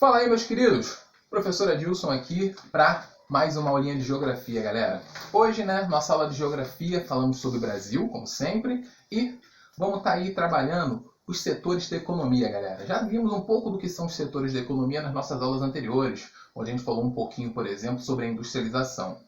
Fala aí, meus queridos! Professor Adilson aqui para mais uma aulinha de geografia, galera. Hoje, nossa aula de geografia, falamos sobre o Brasil, como sempre, e vamos estar aí trabalhando os setores da economia, galera. Já vimos um pouco do que são os setores da economia nas nossas aulas anteriores, onde a gente falou um pouquinho, por exemplo, sobre a industrialização.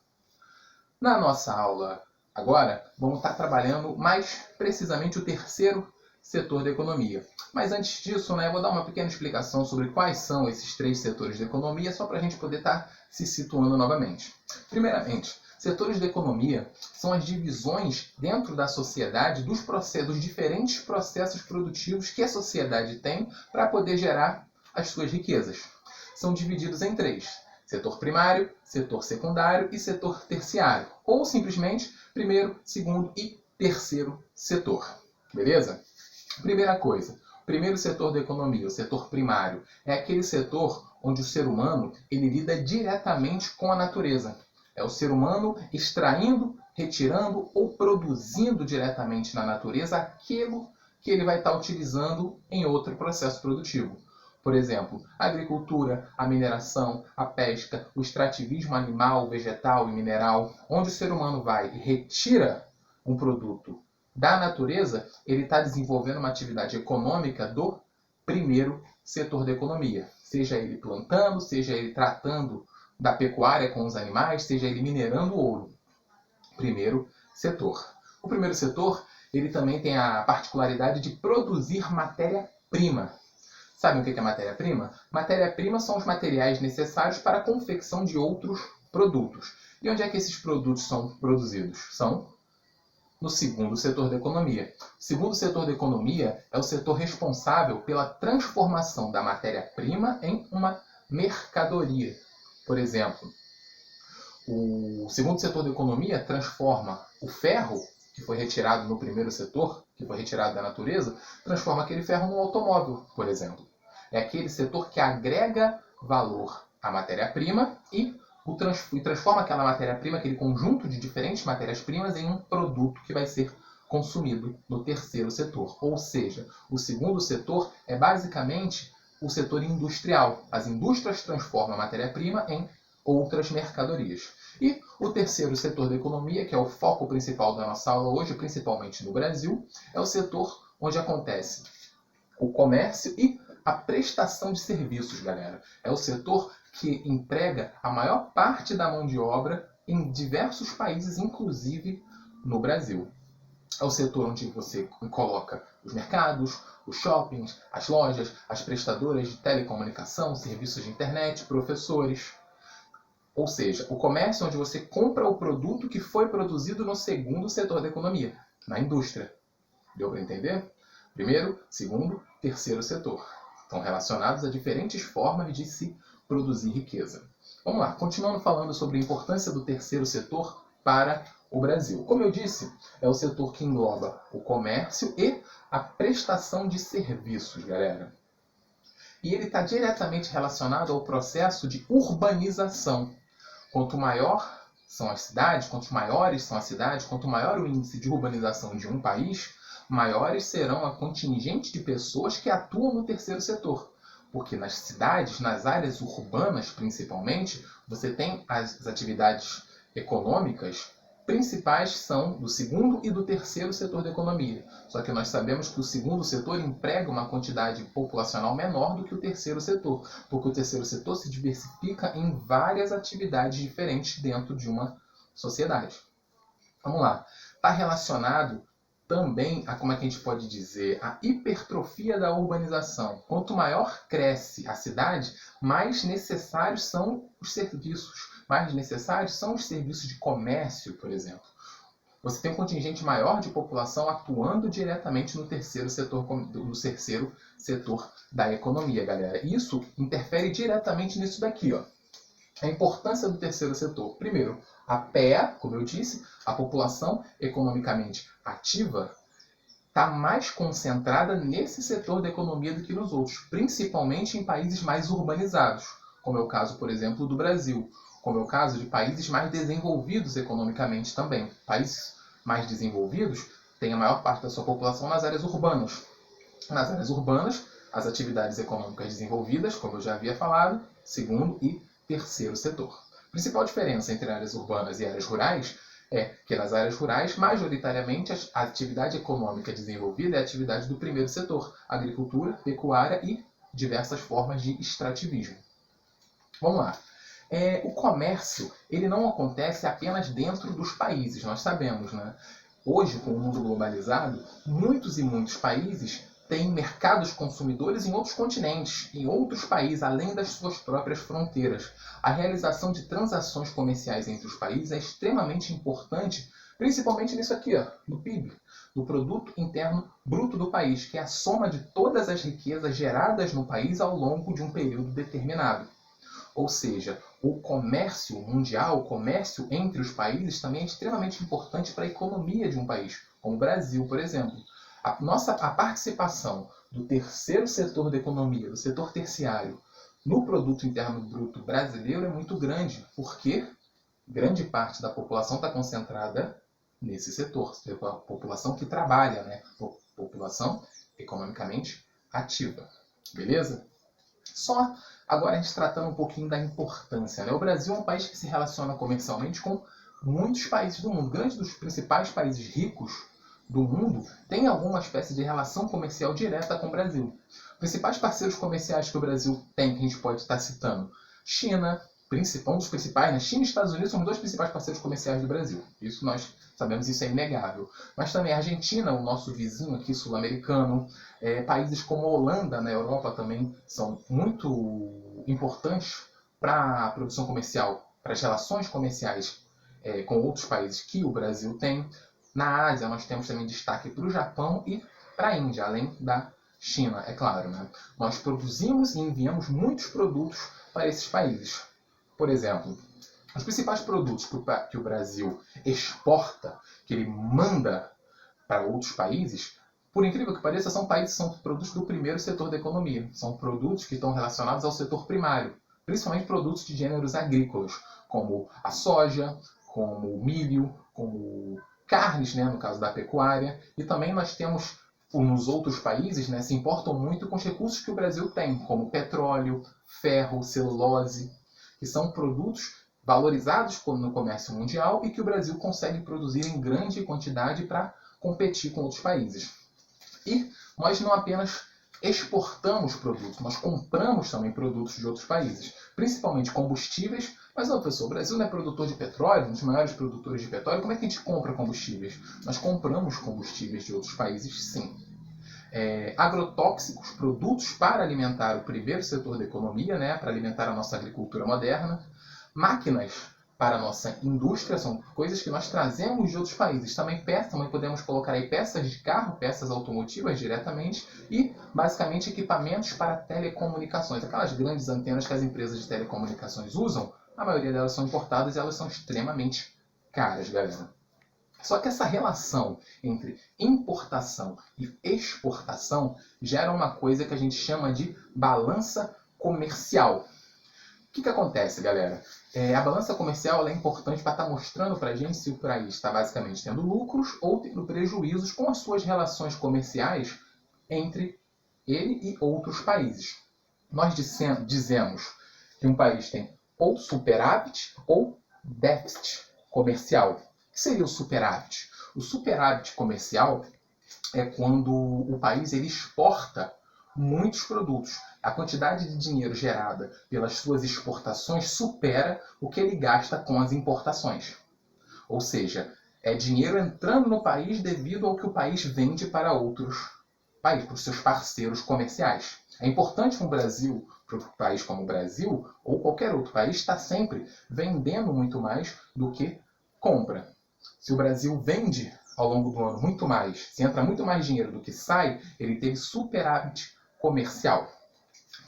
Na nossa aula agora, vamos estar trabalhando mais precisamente o terceiro setor da economia. Mas antes disso, eu vou dar uma pequena explicação sobre quais são esses três setores da economia, só para a gente poder estar se situando novamente. Primeiramente, setores da economia são as divisões dentro da sociedade dos diferentes processos produtivos que a sociedade tem para poder gerar as suas riquezas. São divididos em três: setor primário, setor secundário e setor terciário, ou simplesmente primeiro, segundo e terceiro setor. Beleza? Primeira coisa, o primeiro setor da economia, o setor primário, é aquele setor onde o ser humano ele lida diretamente com a natureza. É o ser humano extraindo, retirando ou produzindo diretamente na natureza aquilo que ele vai estar utilizando em outro processo produtivo. Por exemplo, a agricultura, a mineração, a pesca, o extrativismo animal, vegetal e mineral, onde o ser humano vai e retira um produto da natureza, ele está desenvolvendo uma atividade econômica do primeiro setor da economia. Seja ele plantando, seja ele tratando da pecuária com os animais, seja ele minerando ouro. Primeiro setor. O primeiro setor ele também tem a particularidade de produzir matéria-prima. Sabem o que é matéria-prima? Matéria-prima são os materiais necessários para a confecção de outros produtos. E onde é que esses produtos são produzidos? São no segundo setor da economia. O segundo setor da economia é o setor responsável pela transformação da matéria-prima em uma mercadoria. Por exemplo, o segundo setor da economia transforma o ferro, que foi retirado no primeiro setor, que foi retirado da natureza, transforma aquele ferro num automóvel, por exemplo. É aquele setor que agrega valor à matéria-prima e transforma aquela matéria-prima, aquele conjunto de diferentes matérias-primas, em um produto que vai ser consumido no terceiro setor. Ou seja, o segundo setor é basicamente o setor industrial. As indústrias transformam a matéria-prima em outras mercadorias. E o terceiro setor da economia, que é o foco principal da nossa aula hoje, principalmente no Brasil, é o setor onde acontece o comércio e a prestação de serviços, galera. É o setor que emprega a maior parte da mão de obra em diversos países, inclusive no Brasil. É o setor onde você coloca os mercados, os shoppings, as lojas, as prestadoras de telecomunicação, serviços de internet, professores. Ou seja, o comércio onde você compra o produto que foi produzido no segundo setor da economia, na indústria. Deu para entender? Primeiro, segundo, terceiro setor. Estão relacionados a diferentes formas de se produzir riqueza. Vamos lá, continuando falando sobre a importância do terceiro setor para o Brasil. Como eu disse, é o setor que engloba o comércio e a prestação de serviços, galera. E ele está diretamente relacionado ao processo de urbanização. Quanto maior são as cidades, quanto maiores são as cidades, quanto maior o índice de urbanização de um país, maiores serão a contingente de pessoas que atuam no terceiro setor. Porque nas cidades, nas áreas urbanas principalmente, você tem as atividades econômicas principais são do segundo e do terceiro setor da economia. Só que nós sabemos que o segundo setor emprega uma quantidade populacional menor do que o terceiro setor, porque o terceiro setor se diversifica em várias atividades diferentes dentro de uma sociedade. Vamos lá. Está relacionado também a, como é que a gente pode dizer, a hipertrofia da urbanização. Quanto maior cresce a cidade, mais necessários são os serviços. Mais necessários são os serviços de comércio, por exemplo. Você tem um contingente maior de população atuando diretamente no terceiro setor da economia, galera. Isso interfere diretamente nisso daqui, ó. A importância do terceiro setor. Primeiro, a PEA, como eu disse, a população economicamente ativa, está mais concentrada nesse setor da economia do que nos outros, principalmente em países mais urbanizados, como é o caso, por exemplo, do Brasil, como é o caso de países mais desenvolvidos economicamente também. Países mais desenvolvidos têm a maior parte da sua população nas áreas urbanas. Nas áreas urbanas, as atividades econômicas desenvolvidas, como eu já havia falado, segundo e terceiro setor. A principal diferença entre áreas urbanas e áreas rurais é que nas áreas rurais, majoritariamente, a atividade econômica desenvolvida é a atividade do primeiro setor, agricultura, pecuária e diversas formas de extrativismo. Vamos lá. O comércio ele não acontece apenas dentro dos países, nós sabemos, né? Hoje, com o mundo globalizado, muitos e muitos países têm mercados consumidores em outros continentes, em outros países, além das suas próprias fronteiras. A realização de transações comerciais entre os países é extremamente importante, principalmente nisso aqui, ó, do PIB, do Produto Interno Bruto do país, que é a soma de todas as riquezas geradas no país ao longo de um período determinado. Ou seja, o comércio mundial, o comércio entre os países também é extremamente importante para a economia de um país, como o Brasil, por exemplo. A participação do terceiro setor da economia, do setor terciário, no Produto Interno Bruto brasileiro é muito grande, porque grande parte da população está concentrada nesse setor, a população que trabalha, né? População economicamente ativa. Beleza? Só agora a gente tratando um pouquinho da importância, né? O Brasil é um país que se relaciona comercialmente com muitos países do mundo. Grandes dos principais países ricos do mundo têm alguma espécie de relação comercial direta com o Brasil. Os principais parceiros comerciais que o Brasil tem, que a gente pode estar citando, China, um dos principais, né? China e Estados Unidos são os dois principais parceiros comerciais do Brasil. Isso nós sabemos, isso é inegável. Mas também a Argentina, o nosso vizinho aqui sul-americano, países como a Holanda na Europa também são muito importantes para a produção comercial, para as relações comerciais com outros países que o Brasil tem. Na Ásia nós temos também destaque para o Japão e para a Índia, além da China, é claro, né? Nós produzimos e enviamos muitos produtos para esses países. Por exemplo, os principais produtos que o Brasil exporta, que ele manda para outros países, por incrível que pareça, são produtos do primeiro setor da economia. São produtos que estão relacionados ao setor primário, principalmente produtos de gêneros agrícolas, como a soja, como o milho, como carnes, né, no caso da pecuária. E também nós temos, nos outros países, né, se importam muito com os recursos que o Brasil tem, como petróleo, ferro, celulose, que são produtos valorizados no comércio mundial e que o Brasil consegue produzir em grande quantidade para competir com outros países. E nós não apenas exportamos produtos, nós compramos também produtos de outros países, principalmente combustíveis. Mas, professor, o Brasil não é produtor de petróleo, um dos maiores produtores de petróleo, como é que a gente compra combustíveis? Nós compramos combustíveis de outros países, sim. Agrotóxicos, produtos para alimentar o primeiro setor da economia, né, para alimentar a nossa agricultura moderna. Máquinas para a nossa indústria, são coisas que nós trazemos de outros países. Também podemos colocar aí peças de carro, peças automotivas diretamente e, basicamente, equipamentos para telecomunicações. Aquelas grandes antenas que as empresas de telecomunicações usam, a maioria delas são importadas e elas são extremamente caras, galera. Só que essa relação entre importação e exportação gera uma coisa que a gente chama de balança comercial. O que acontece, galera? A balança comercial é importante para estar mostrando para a gente se o país está basicamente tendo lucros ou tendo prejuízos com as suas relações comerciais entre ele e outros países. Nós dizemos que um país tem ou superávit ou déficit comercial. O que seria o superávit? O superávit comercial é quando o país ele exporta muitos produtos. A quantidade de dinheiro gerada pelas suas exportações supera o que ele gasta com as importações. Ou seja, é dinheiro entrando no país devido ao que o país vende para outros países, para os seus parceiros comerciais. É importante para um país como o Brasil, ou qualquer outro país, estar sempre vendendo muito mais do que compra. Se o Brasil vende ao longo do ano muito mais, se entra muito mais dinheiro do que sai, ele teve superávit comercial.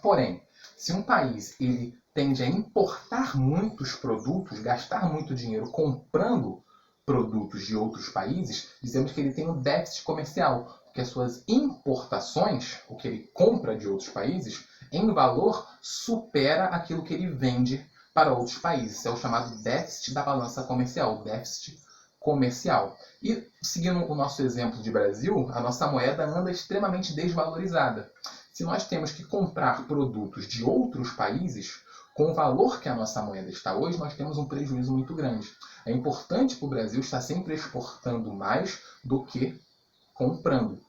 Porém, se um país ele tende a importar muitos produtos, gastar muito dinheiro comprando produtos de outros países, dizemos que ele tem um déficit comercial, porque as suas importações, o que ele compra de outros países, em valor supera aquilo que ele vende para outros países. Isso é o chamado déficit da balança comercial, déficit comercial. E, seguindo o nosso exemplo de Brasil, a nossa moeda anda extremamente desvalorizada. Se nós temos que comprar produtos de outros países, com o valor que a nossa moeda está hoje, nós temos um prejuízo muito grande. É importante para o Brasil estar sempre exportando mais do que comprando,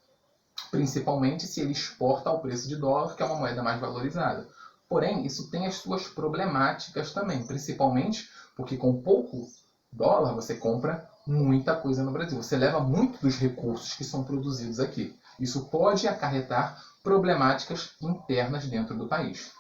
principalmente se ele exporta ao preço de dólar, que é uma moeda mais valorizada. Porém, isso tem as suas problemáticas também, principalmente porque com pouco dólar você compra muita coisa no Brasil. Você leva muito dos recursos que são produzidos aqui. Isso pode acarretar problemáticas internas dentro do país.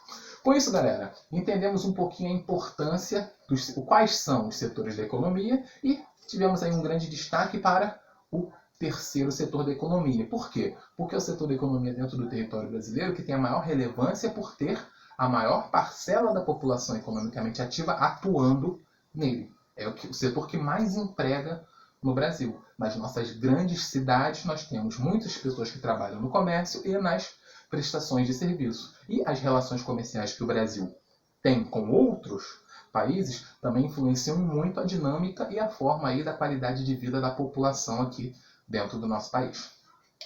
Com isso, galera, entendemos um pouquinho a importância dos quais são os setores da economia e tivemos aí um grande destaque para o terceiro setor da economia. Por quê? Porque é o setor da economia dentro do território brasileiro que tem a maior relevância por ter a maior parcela da população economicamente ativa atuando nele. É o setor que mais emprega no Brasil. Nas nossas grandes cidades, nós temos muitas pessoas que trabalham no comércio e nas prestações de serviço. E as relações comerciais que o Brasil tem com outros países também influenciam muito a dinâmica e a forma aí da qualidade de vida da população aqui dentro do nosso país.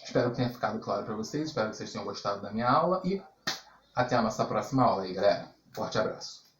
Espero que tenha ficado claro para vocês, espero que vocês tenham gostado da minha aula e até a nossa próxima aula aí, galera. Forte abraço.